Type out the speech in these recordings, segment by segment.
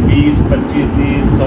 20, 25, 30, 100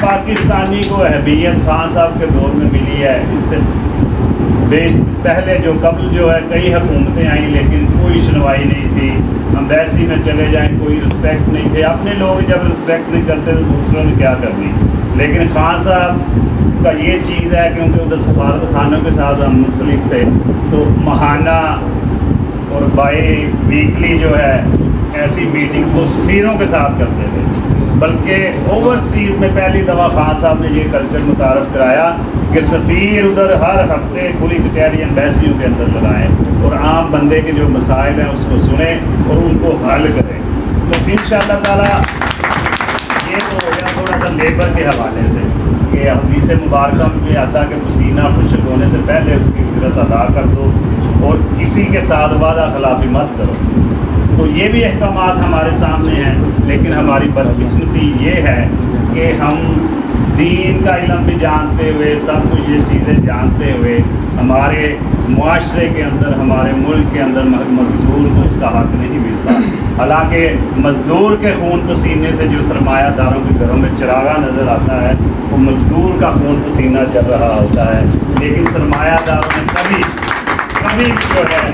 پاکستانی کو اہمیت خان صاحب کے دور میں ملی ہے، اس سے پہلے جو قبل جو ہے کئی حکومتیں آئیں لیکن کوئی سنوائی نہیں تھی. امبیسی میں چلے جائیں کوئی رسپیکٹ نہیں تھے. اپنے لوگ جب رسپیکٹ نہیں کرتے تو دوسروں نے کیا کرنی. لیکن خان صاحب کا یہ چیز ہے کیونکہ ادھر سفارت خانوں کے ساتھ ہم منسلک تھے تو ماہانہ اور بائی ویکلی جو ہے ایسی میٹنگ کو سفیروں کے ساتھ کرتے تھے. بلکہ اوورسیز میں پہلی دفعہ خان صاحب نے یہ کلچر متعارف کرایا کہ سفیر ادھر ہر ہفتے کھلی کچہری امبیسیوں کے اندر لگائیں اور عام بندے کے جو مسائل ہیں اس کو سنیں اور ان کو حل کریں. تو انشاءاللہ تعالیٰ یہ تو ہو گیا تھوڑا سا لیبر کے حوالے سے کہ حدیث مبارکہ میں بھی آتا کہ پسینہ خشک ہونے سے پہلے اس کی اجرت ادا کر دو اور کسی کے ساتھ وعدہ خلافی مت کرو. تو یہ بھی احکامات ہمارے سامنے ہیں. لیکن ہماری بدقسمتی یہ ہے کہ ہم دین کا علم بھی جانتے ہوئے سب کچھ یہ چیزیں جانتے ہوئے ہمارے معاشرے کے اندر ہمارے ملک کے اندر مزدور کو اس کا حق نہیں ملتا. حالانکہ مزدور کے خون پسینے سے جو سرمایہ داروں کے گھروں میں چراغا نظر آتا ہے وہ مزدور کا خون پسینہ چل رہا ہوتا ہے. لیکن سرمایہ داروں نے کبھی جو ہے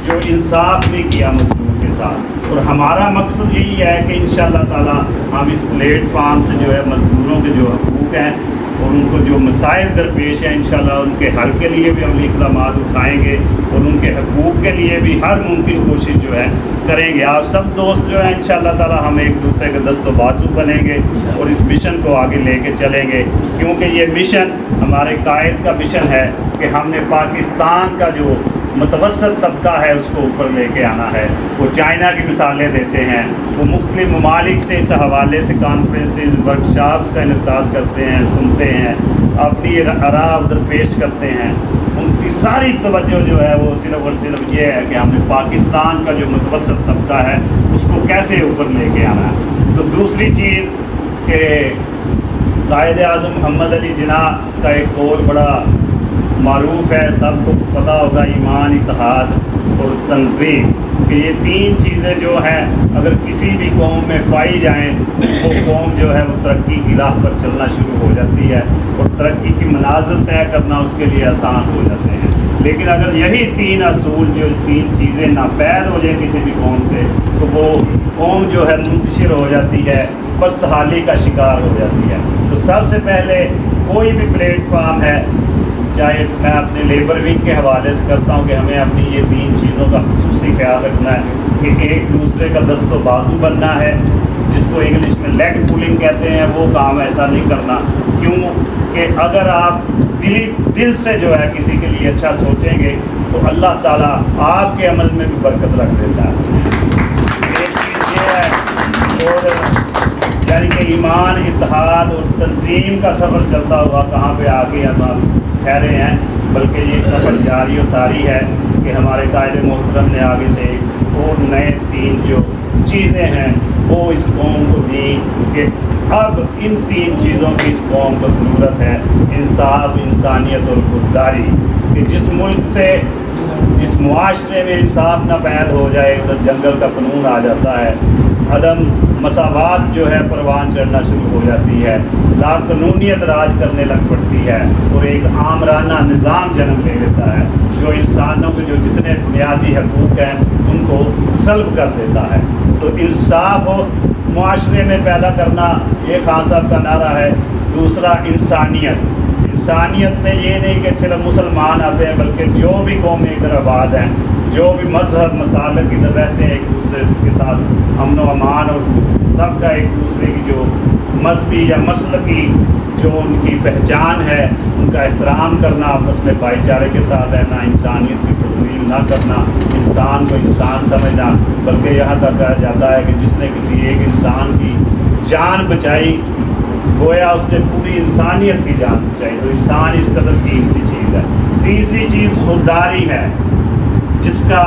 جو انصاف نہیں کیا مزدور کے ساتھ. اور ہمارا مقصد یہی ہے کہ انشاءاللہ تعالیٰ ہم اس پلیٹ فارم سے جو ہے مزدوروں کے جو حقوق ہیں اور ان کو جو مسائل درپیش ہیں انشاءاللہ ان کے حل کے لیے بھی عملی اقدامات اٹھائیں گے اور ان کے حقوق کے لیے بھی ہر ممکن کوشش جو ہے کریں گے. آپ سب دوست جو ہیں انشاءاللہ تعالیٰ ہم ایک دوسرے کے دست و بازو بنیں گے اور اس مشن کو آگے لے کے چلیں گے. کیونکہ یہ مشن ہمارے قائد کا مشن ہے کہ ہم نے پاکستان کا جو متوسط طبقہ ہے اس کو اوپر لے کے آنا ہے. وہ چائنا کی مثالیں دیتے ہیں, وہ مختلف ممالک سے اس حوالے سے کانفرنسز ورکشاپس کا انعقاد کرتے ہیں, سنتے ہیں, اپنی آراء ادھر پیش کرتے ہیں. ان کی ساری توجہ جو ہے وہ صرف اور صرف یہ ہے کہ ہم نے پاکستان کا جو متوسط طبقہ ہے اس کو کیسے اوپر لے کے آنا ہے. تو دوسری چیز کہ قائد اعظم محمد علی جناح کا ایک قول بڑا معروف ہے, سب کو پتہ ہوگا, ایمان, اتحاد اور تنظیم, کہ یہ تین چیزیں جو ہیں اگر کسی بھی قوم میں پائی جائیں وہ قوم جو ہے وہ ترقی کی راہ پر چلنا شروع ہو جاتی ہے اور ترقی کی منازل طے کرنا اس کے لیے آسان ہو جاتے ہیں. لیکن اگر یہی تین اصول جو تین چیزیں ناپید ہو جائیں کسی بھی قوم سے تو وہ قوم جو ہے منتشر ہو جاتی ہے, پست حالی کا شکار ہو جاتی ہے. تو سب سے پہلے کوئی بھی پلیٹ فارم ہے, چاہے میں اپنے لیبر ونگ کے حوالے سے کرتا ہوں کہ ہمیں اپنی یہ تین چیزوں کا خصوصی خیال رکھنا ہے کہ ایک دوسرے کا دست و بازو بننا ہے, جس کو انگلش میں لیگ پولنگ کہتے ہیں. وہ کام ایسا نہیں کرنا, کیوں کہ اگر آپ دل سے جو ہے کسی کے لیے اچھا سوچیں گے تو اللہ تعالیٰ آپ کے عمل میں بھی برکت رکھ دیتا ہے. ایک چیز یہ ہے, اور یعنی کہ ایمان, اتحاد اور تنظیم کا سفر چلتا ہوا کہاں پہ آ کے ہم ٹھہرے ہیں, بلکہ یہ سفر جاری و ساری ہے کہ ہمارے قائد محترم نے آگے سے اور نئے تین جو چیزیں ہیں وہ اس قوم کو دی کہ اب ان تین چیزوں کی اس قوم کو ضرورت ہے. انصاف, انسانیت اور خودداری, کہ جس ملک سے جس معاشرے میں انصاف نہ پید ہو جائے ادھر جنگل کا قانون آ جاتا ہے, عدم مساوات جو ہے پروان چڑھنا شروع ہو جاتی ہے, لا قانونیت راج کرنے لگ پڑتی ہے اور ایک آمرانہ نظام جنم لے لیتا ہے جو انسانوں کے جو جتنے بنیادی حقوق ہیں ان کو سلب کر دیتا ہے. تو انصاف معاشرے میں پیدا کرنا یہ خان صاحب کا نعرہ ہے. دوسرا انسانیت, انسانیت میں یہ نہیں کہ صرف مسلمان آتے ہیں بلکہ جو بھی قومیں ادھر آباد ہیں, جو بھی مذہب مسالک ادھر رہتے ہیں, ایک دوسرے کے ساتھ امن و امان اور سب کا ایک دوسرے کی جو مذہبی یا مسلکی جو ان کی پہچان ہے ان کا احترام کرنا, آپس میں بھائی چارے کے ساتھ رہنا, انسانیت کی تسلیم نہ کرنا, انسان کو انسان سمجھنا, بلکہ یہاں تک کہا جاتا ہے کہ جس نے کسی ایک انسان کی جان بچائی گویا اس نے پوری انسانیت کی جان بچائی. تو انسان اس قدر قیمتی چیز ہے. تیسری چیز خودداری ہے, جس کا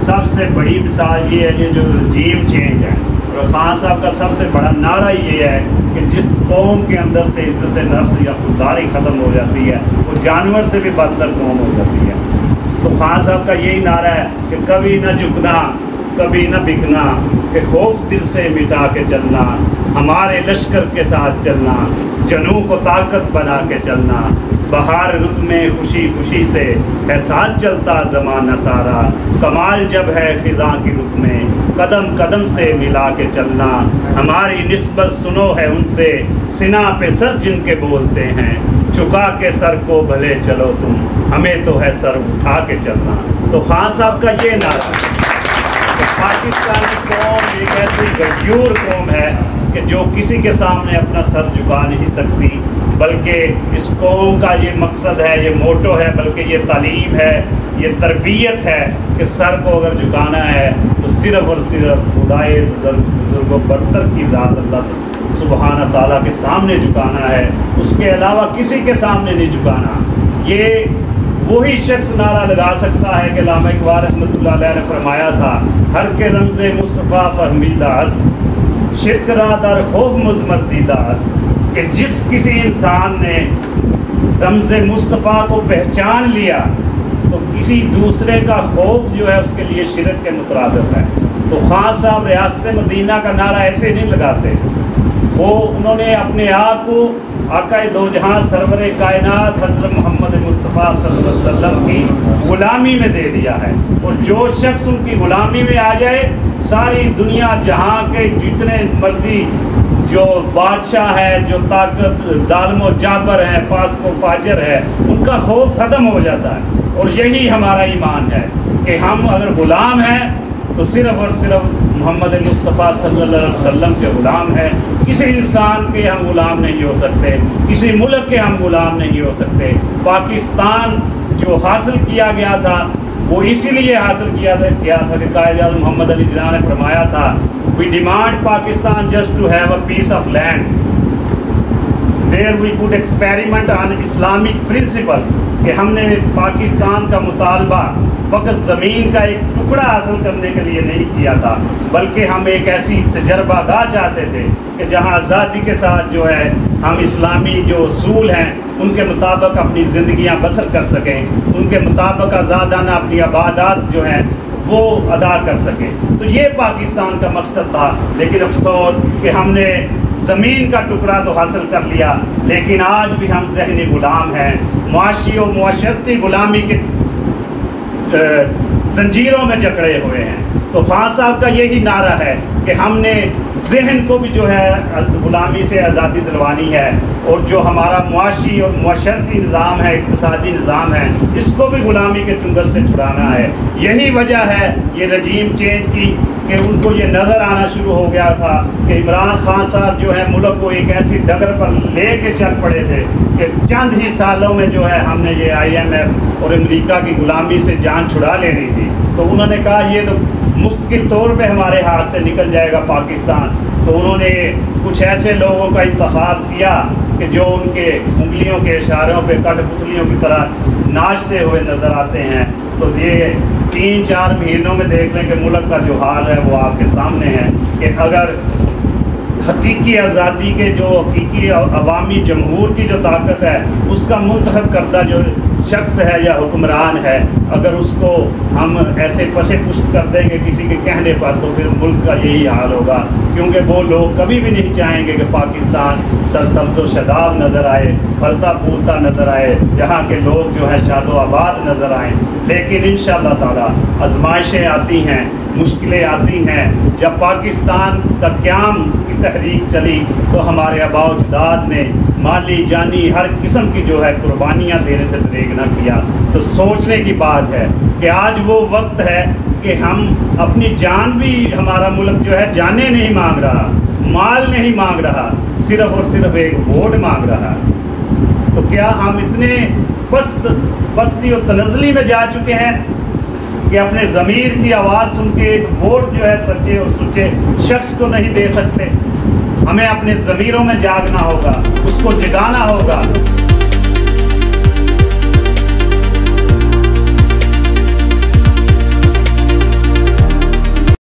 سب سے بڑی مثال یہ ہے یہ جو رجیم چینج ہے. اور خان صاحب کا سب سے بڑا نعرہ یہ ہے کہ جس قوم کے اندر سے عزت نفس یا خودداری ختم ہو جاتی ہے وہ جانور سے بھی بدتر قوم ہو جاتی ہے. تو خان صاحب کا یہی نعرہ ہے کہ کبھی نہ جھکنا, کبھی نہ بکنا, کہ خوف دل سے مٹا کے چلنا، ہمارے لشکر کے ساتھ چلنا، جنوں کو طاقت بنا کے چلنا، بہار رت میں خوشی خوشی سے ہے ساتھ چلتا زمانہ سارا، کمال جب ہے خزاں کی رت میں قدم قدم سے ملا کے چلنا، ہماری نسبت سنو ہے ان سے سنا پہ سر جن کے بولتے ہیں، چکا کے سر کو بھلے چلو تم ہمیں تو ہے سر اٹھا کے چلنا۔ تو خان صاحب کا یہ نعرہ کہ پاکستانی قوم ایک ایسی غیور قوم ہے کہ جو کسی کے سامنے اپنا سر جھکا نہیں سکتی، بلکہ اس قوم کا یہ مقصد ہے، یہ موٹو ہے، بلکہ یہ تعلیم ہے، یہ تربیت ہے کہ سر کو اگر جھکانا ہے تو صرف اور صرف خدائے بزرگ و برتر کی ذات اللہ سبحانہ تعالیٰ کے سامنے جھکانا ہے، اس کے علاوہ کسی کے سامنے نہیں جھکانا۔ یہ وہی شخص نعرہ لگا سکتا ہے کہ علامہ اقبال رحمۃ اللہ علیہ نے فرمایا تھا، ہر کے رمز مصطفیٰ فہمیدہ است شرک را در خوف مضمر دیدہ است، کہ جس کسی انسان نے رمز مصطفیٰ کو پہچان لیا تو کسی دوسرے کا خوف جو ہے اس کے لیے شرک کے مترادف ہے۔ تو خان صاحب ریاست مدینہ کا نعرہ ایسے نہیں لگاتے، انہوں نے اپنے آپ کو آقا دو جہاں سرور کائنات حضرت محمد مصطفیٰ صلی اللہ علیہ وسلم کی غلامی میں دے دیا ہے، اور جو شخص ان کی غلامی میں آ جائے ساری دنیا جہاں کے جتنے مرضی جو بادشاہ ہے، جو طاقت ظالم و جابر ہے، فاسق و فاجر ہے، ان کا خوف ختم ہو جاتا ہے۔ اور یہی ہمارا ایمان ہے کہ ہم اگر غلام ہیں تو صرف اور صرف محمد مصطفیٰ صلی اللہ علیہ وسلم کے غلام ہیں، کسی انسان کے ہم غلام نہیں ہو سکتے، کسی ملک کے ہم غلام نہیں ہو سکتے۔ پاکستان جو حاصل کیا گیا تھا وہ اسی لیے حاصل کیا تھا کہ قائد اعظم محمد علی جناح نے فرمایا تھا، we demand Pakistan just to have a piece of land where we could experiment on Islamic principle، کہ ہم نے پاکستان کا مطالبہ فقط زمین کا ایک ٹکڑا حاصل کرنے کے لیے نہیں کیا تھا، بلکہ ہم ایک ایسی تجربہ گاہ چاہتے تھے کہ جہاں آزادی کے ساتھ جو ہے ہم اسلامی جو اصول ہیں ان کے مطابق اپنی زندگیاں بسر کر سکیں، ان کے مطابق آزادانہ اپنی عبادات جو ہیں وہ ادا کر سکیں۔ تو یہ پاکستان کا مقصد تھا، لیکن افسوس کہ ہم نے زمین کا ٹکڑا تو حاصل کر لیا، لیکن آج بھی ہم ذہنی غلام ہیں، معاشی و معاشرتی غلامی کے زنجیروں میں جکڑے ہوئے ہیں۔ تو خان صاحب کا یہی نعرہ ہے کہ ہم نے ذہن کو بھی جو ہے غلامی سے آزادی دلوانی ہے، اور جو ہمارا معاشی اور معاشرتی نظام ہے، اقتصادی نظام ہے، اس کو بھی غلامی کے چنگل سے چھڑانا ہے۔ یہی وجہ ہے یہ رجیم چینج کی کہ ان کو یہ نظر آنا شروع ہو گیا تھا کہ عمران خان صاحب جو ہے ملک کو ایک ایسی ڈگر پر لے کے چل پڑے تھے کہ چند ہی سالوں میں جو ہے ہم نے یہ IMF اور امریکہ کی غلامی سے جان چھڑا لینی تھی۔ تو انہوں نے کہا یہ تو مستقل طور پہ ہمارے ہاتھ سے نکل جائے گا پاکستان۔ تو انہوں نے کچھ ایسے لوگوں کا انتخاب کیا کہ جو ان کے انگلیوں کے اشاروں پہ کٹ پتلیوں کی طرح ناچتے ہوئے نظر آتے ہیں۔ تو یہ 3-4 مہینوں میں دیکھ لیں کہ ملک کا جو حال ہے وہ آپ کے سامنے ہے کہ اگر حقیقی آزادی کے جو حقیقی عوامی جمہور کی جو طاقت ہے، اس کا منتخب کردہ جو شخص ہے یا حکمران ہے، اگر اس کو ہم ایسے پسے پشت کر دیں گے کسی کے کہنے پر، تو پھر ملک کا یہی حال ہوگا، کیونکہ وہ لوگ کبھی بھی نہیں چاہیں گے کہ پاکستان سرسبز و شاداب نظر آئے، پھلتا پھولتا نظر آئے، جہاں کے لوگ جو ہے شاد و آباد نظر آئیں۔ لیکن انشاءاللہ تعالی آزمائشیں آتی ہیں، مشکلیں آتی ہیں۔ جب پاکستان کا قیام کی تحریک چلی تو ہمارے آباء و اجداد نے مالی جانی ہر قسم کی جو ہے قربانیاں دینے سے دریغ نہ کیا۔ تو سوچنے کی بات ہے کہ آج وہ وقت ہے کہ ہم اپنی جان بھی، ہمارا ملک جو ہے جانیں نہیں مانگ رہا، مال نہیں مانگ رہا، صرف اور صرف ایک ووٹ مانگ رہا۔ تو کیا ہم اتنے پستی و تنزلی میں جا چکے ہیں کہ اپنے ضمیر کی آواز سن کے ایک ووٹ جو ہے سچے اور سچے شخص کو نہیں دے سکتے؟ ہمیں اپنے ضمیروں میں جاگنا ہوگا، اس کو جگانا ہوگا۔